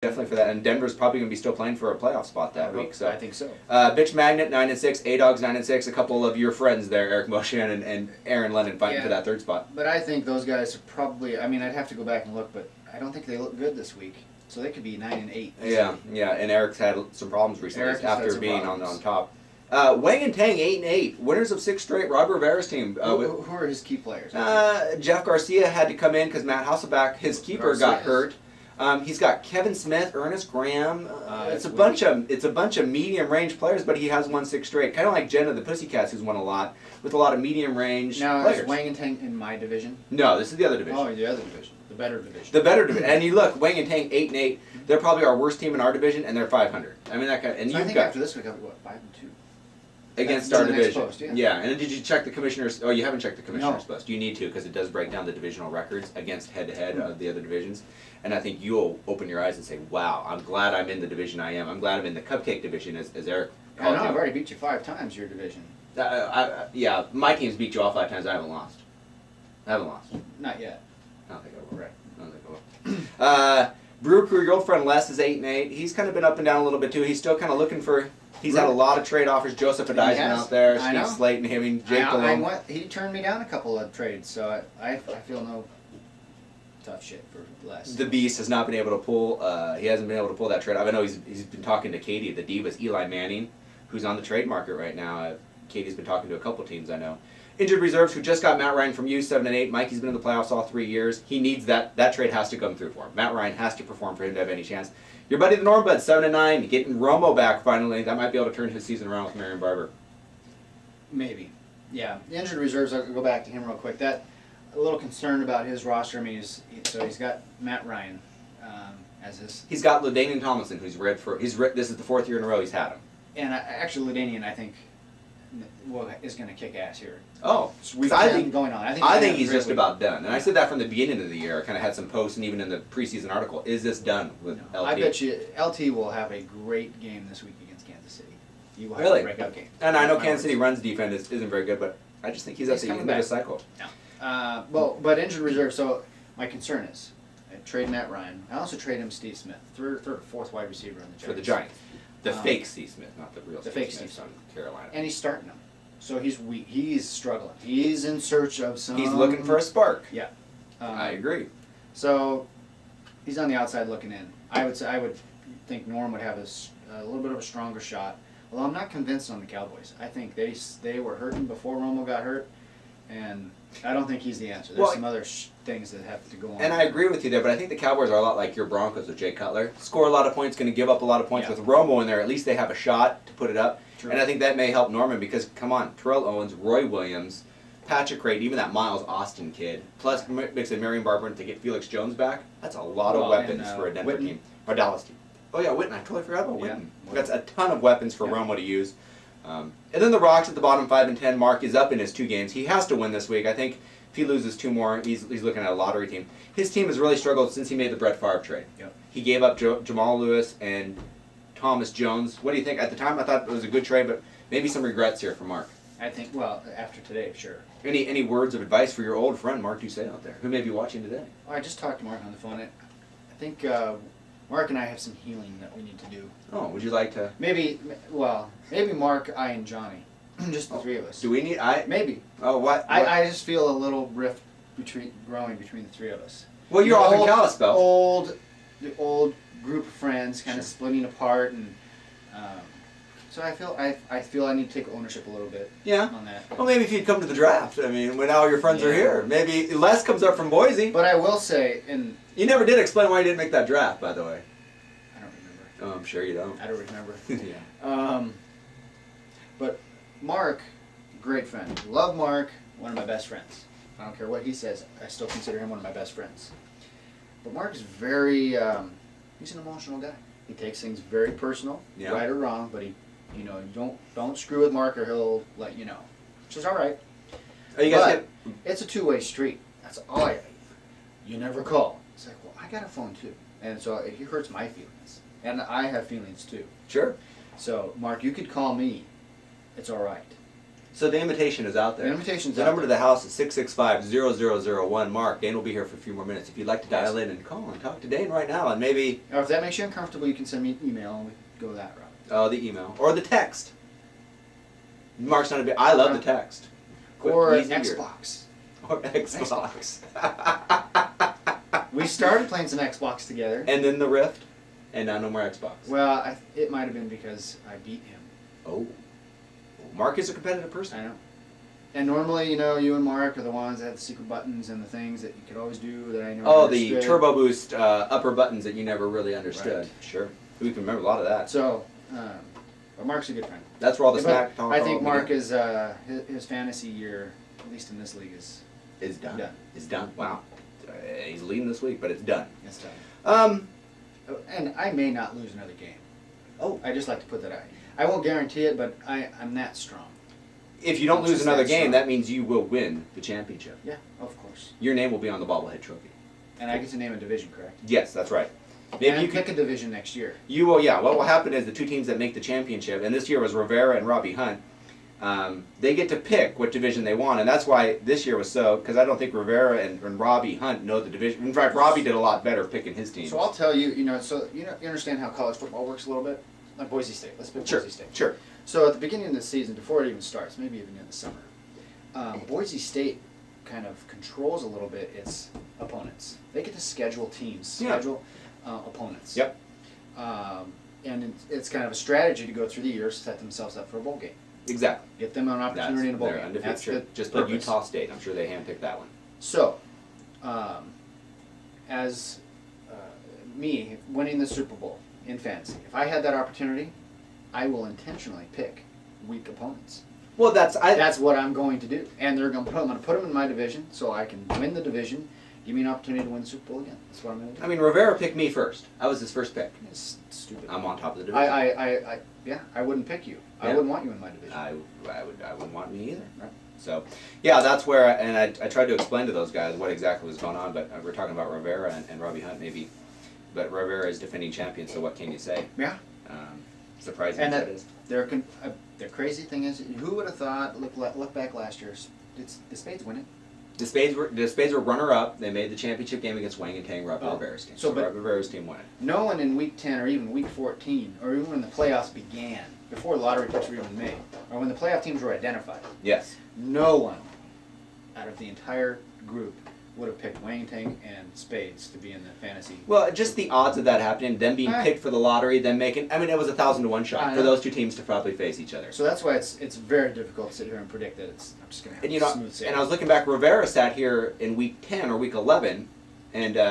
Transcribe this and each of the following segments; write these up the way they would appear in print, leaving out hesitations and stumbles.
definitely for that. And Denver's probably going to be still playing for a playoff spot that week. So I think so. Bitch Magnet 9-6, A-Dogs 9-6. A couple of your friends there, Eric Moshan and Aaron Lennon, fighting for that third spot. But I think those guys are probably. I mean, I'd have to go back and look, but I don't think they look good this week. So they could be 9-8. Yeah. And Eric's had some problems recently after being on top. Wang and Tang 8-8, winners of 6 straight. Rod Rivera's team. Who are his key players? Jeff Garcia had to come in because Matt Hasselback, his keeper, got hurt. He's got Kevin Smith, Ernest Graham. It's a bunch of medium range players, but he has won 6 straight. Kind of like Jenna the Pussycats, who's won a lot with a lot of medium range players. Is Wang and Tang in my division? No, this is the other division. Oh, the other division, the better division. The better division. And you look, Wang and Tang 8-8. They're probably our worst team in our division, and they're 500. I mean that kind. And so I think after this week, I'll be what 5-2. Against our division. Post, And did you check the commissioners? Oh, you haven't checked the commissioners list. You need to, because it does break down the divisional records against head-to-head of the other divisions. And I think you'll open your eyes and say, wow, I'm glad I'm in the division I am. I'm glad I'm in the cupcake division, as Eric called it. I've already beat you 5 times, your division. Yeah, my team's beat you all 5 times. I haven't lost. Not yet. I don't think I will. Right. I don't think I will. Brew Crew, your old friend Les is 8-8. He's kind of been up and down a little bit, too. He's still kind of looking for... He's had a lot of trade offers. Joseph Adiasman out there, Steve Slayton, him, Jake DeLong. He turned me down a couple of trades, so I feel no tough shit for Les. The Beast has not been able to pull. He hasn't been able to pull that trade. I know he's been talking to Katie, the Divas, Eli Manning, who's on the trade market right now. Katie's been talking to a couple teams I know. Injured reserves who just got Matt Ryan from you, 7-8. Mikey's been in the playoffs all 3 years. He needs that. That trade has to come through for him. Matt Ryan has to perform for him to have any chance. Your buddy the Norm Bud, 7-9, getting Romo back finally. That might be able to turn his season around with Marion Barber. Maybe. Yeah. The injured reserves, I'll go back to him real quick. A little concerned about his roster. I mean, he's got Matt Ryan as his... He's got LaDainian Tomlinson, who's this is the 4th year in a row he's had him. And actually, LaDainian, I think, is going to kick ass here. Oh, I think he's just about done. And I said that from the beginning of the year. I kind of had some posts and even in the preseason article. Is this done with LT? I bet you LT will have a great game this week against Kansas City. He will have a breakout game. And I know Kansas City runs defense isn't very good, but I just think he's at the end of the cycle. Yeah. But injured reserve. So my concern is, I trade Matt Ryan. I also trade him Steve Smith, third or fourth wide receiver on the Giants. For the Giants. The fake Steve Smith, not the real Steve Smith. Steve from Carolina. And he's starting him. So he's weak. He's struggling. He's in search of some... He's looking for a spark. Yeah. I agree. So he's on the outside looking in. I would think Norm would have a little bit of a stronger shot. Well, I'm not convinced on the Cowboys. I think they were hurting before Romo got hurt, and I don't think he's the answer. There's some other things that have to go on. And I agree with you there, but I think the Cowboys are a lot like your Broncos with Jay Cutler. Score a lot of points, going to give up a lot of points. With Romo in there, at least they have a shot to put it up. True. And I think that may help Norman because, come on, Terrell Owens, Roy Williams, Patrick Creighton, even that Miles Austin kid, plus mix in Marion Barber to get Felix Jones back, that's a lot of weapons for a Denver team. Or Dallas team. Oh, yeah, Witten. I totally forgot about Witten. That's a ton of weapons for Romo to use. And then the Rocks at the bottom, 5-10. Mark is up in his 2 games. He has to win this week. I think if he loses 2 more, he's looking at a lottery team. His team has really struggled since he made the Brett Favre trade. Yep. He gave up Jamal Lewis and Thomas Jones. What do you think? At the time, I thought it was a good trade, but maybe some regrets here for Mark. I think, well, after today, sure. Any words of advice for your old friend, Mark Doucet, out there, who may be watching today? Oh, I just talked to Mark on the phone. I think Mark and I have some healing that we need to do. Oh, would you like to? Maybe Mark, I, and Johnny. Just the 3 of us. Do we need... Maybe. Oh, what? I just feel a little rift growing between the 3 of us. Well, you're off in Kalispell. The old group of friends kind of splitting apart, and so I feel I need to take ownership a little bit. On that. Well, maybe if you'd come to the draft. I mean, when all your friends are here, maybe Les comes up from Boise. But I will say, you never did explain why you didn't make that draft, by the way. I don't remember. Oh, I'm sure you don't. I don't remember. Yeah. But Mark, great friend. Love Mark, one of my best friends. I don't care what he says. I still consider him one of my best friends. But Mark is very, he's an emotional guy. He takes things very personal, right or wrong, but you don't screw with Mark or he'll let you know. Which is all right. It's a 2-way street. That's all you never call. It's like, well, I got a phone too. And so it hurts my feelings. And I have feelings too. Sure. So, Mark, you could call me. It's all right. So the invitation is out there. The invitation's The out number there. to the house is 665-0001. Mark, Dane will be here for a few more minutes. If you'd like to dial in and call and talk to Dane right now, and maybe Or if that makes you uncomfortable, you can send me an email and we can go that route. the email or the text. Mark's not a big. I love the text. Or Easier. Xbox. Or Xbox. We started playing some Xbox together. And then the Rift, and now no more Xbox. Well, it might have been because I beat him. Oh. Mark is a competitive person. I know. And normally, you and Mark are the ones that have the secret buttons and the things that you could always do that I never understood. The turbo boost upper buttons that you never really understood. Right. Sure. We can remember a lot of that. So, but Mark's a good friend. That's where all the But smack talk. I think Mark is his fantasy year, at least in this league, is done. done. Is done. Wow. He's leading this week, but it's done. It's done. And I may not lose another game. Oh. I just like to put that out. I won't guarantee it, but I'm that strong. If you don't lose Just another that game, strong. that means you will win the championship. Yeah, of course. Your name will be on the bobblehead trophy. And I get to name a division, correct? Yes, that's right. Maybe And you pick can. a division next year. You will. Yeah. What will happen is the two teams that make the championship, and this year was Rivera and Robbie Hunt. They get to pick what division they want, and that's why this year was so. Because I don't think Rivera and Robbie Hunt know the division. In fact, Robbie did a lot better picking his team. So I'll tell you, you understand how college football works a little bit? Like Boise State. Let's pick Sure. Boise State. Sure. So at the beginning of the season, before it even starts, maybe even in the summer, Boise State kind of controls a little bit its opponents. They get to schedule teams, Yeah. schedule opponents. Yep. And it's kind of a strategy to go through the years, set themselves up for a bowl game. Exactly. Get them an opportunity in a bowl They're game. undefeated. That's Sure. the Just like purpose. Utah State. I'm sure they handpicked that one. So, as me winning the Super Bowl in fantasy, if I had that opportunity, I will intentionally pick weak opponents. Well, that's That's what I'm going to do, and I'm going to put them in my division so I can win the division. Give me an opportunity to win the Super Bowl again. That's what I'm going to do. I mean, Rivera picked me first. I was his first pick. It's stupid. I'm on top of the division. I wouldn't pick you. I Yeah. wouldn't want you in my division. I wouldn't want me either. Right. So, yeah, that's where, I tried to explain to those guys what exactly was going on, but we're talking about Rivera and Robbie Hunt maybe, but Rivera is defending champion, so what can you say? Yeah. Surprising And as that is. the crazy thing is, who would have thought? Look back last year. The Spades win it. The Spades were runner-up. They made the championship game against Wang and Tang, Robbie Oh. Rivera's team. So, So but- Rivera's team won it. No one in week 10 or even week 14 or even when the playoffs began, before lottery picks were even made, or when the playoff teams were identified, Yes. no one out of the entire group would have picked Wang Tang and Spades to be in the fantasy. Well, just the odds of that happening, them being Right. picked for the lottery, them making, it was 1,000 to 1 I shot for know. those two teams to probably face each other. So that's why it's very difficult to sit here and predict that I'm just going to have And you a know, smooth sailing. and I was looking back, Rivera sat here in week 10 or week 11, and, you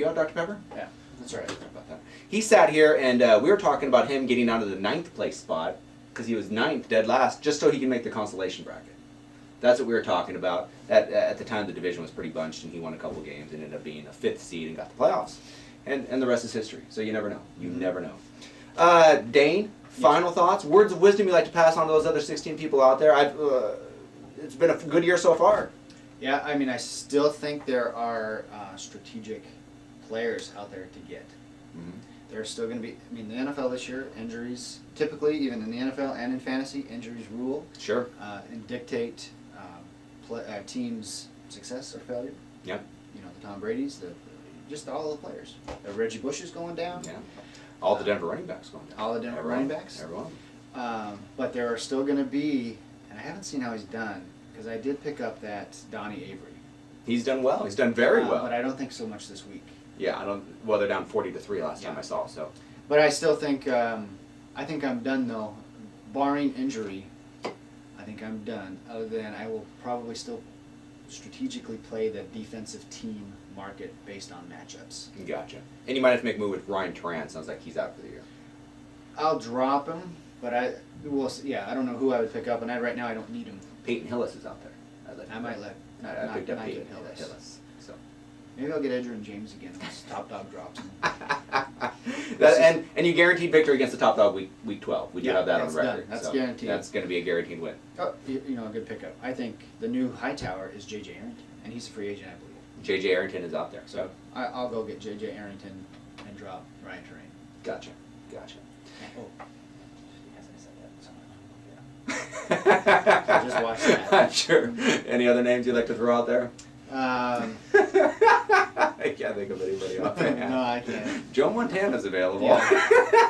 on Dr. Pepper? Yeah, that's right. About that. He sat here, and we were talking about him getting out of the 9th place spot, because he was 9th, dead last, just so he can make the consolation bracket. That's what we were talking about. At the time, the division was pretty bunched, and he won a couple games, and ended up being a 5th seed and got the playoffs. And the rest is history. So you never know. You never know. Dane, final thoughts, words of wisdom you like to pass on to those other 16 people out there. It's been a good year so far. Yeah, I mean, I still think there are strategic players out there to get. There's still going to be, the NFL this year, injuries, typically, even in the NFL and in fantasy, injuries rule Sure. and dictate teams' success or failure. Yep. The Tom Brady's, just all the players. Reggie Bush is going down. Yeah. All the Denver running backs going down. All the Denver running backs. Everyone. But there are still going to be, and I haven't seen how he's done, because I did pick up that Donnie Avery. He's done well. He's done very well. But I don't think so much this week. Yeah, well, they're down 40-3 last time Yeah. I saw, so. But I still think, I think I'm done though. Barring injury, I think I'm done. Other than I will probably still strategically play the defensive team market based on matchups. Gotcha. And you might have to make a move with Ryan Turan. Sounds like he's out for the year. I'll drop him, but I don't know who I would pick up, and right now I don't need him. Peyton Hillis is out there. I might let I picked up not Peyton get Hillis. So. Maybe I'll get Edgerrin James again once Top Dog drops him. And you guaranteed victory against the top dog week 12. We do have that on that's record. done. That's so guaranteed. That's going to be a guaranteed win. Oh, a good pickup. I think the new Hightower is J.J. Arrington, and he's a free agent, I believe. J.J. Arrington is out there. So I'll go get J.J. Arrington and drop Ryan Terrain. Gotcha. Oh, yes, I said that. So just watch that. Sure. Any other names you'd like to throw out there? I can't think of anybody off the No, I can't. Joe Montana's available. Yeah.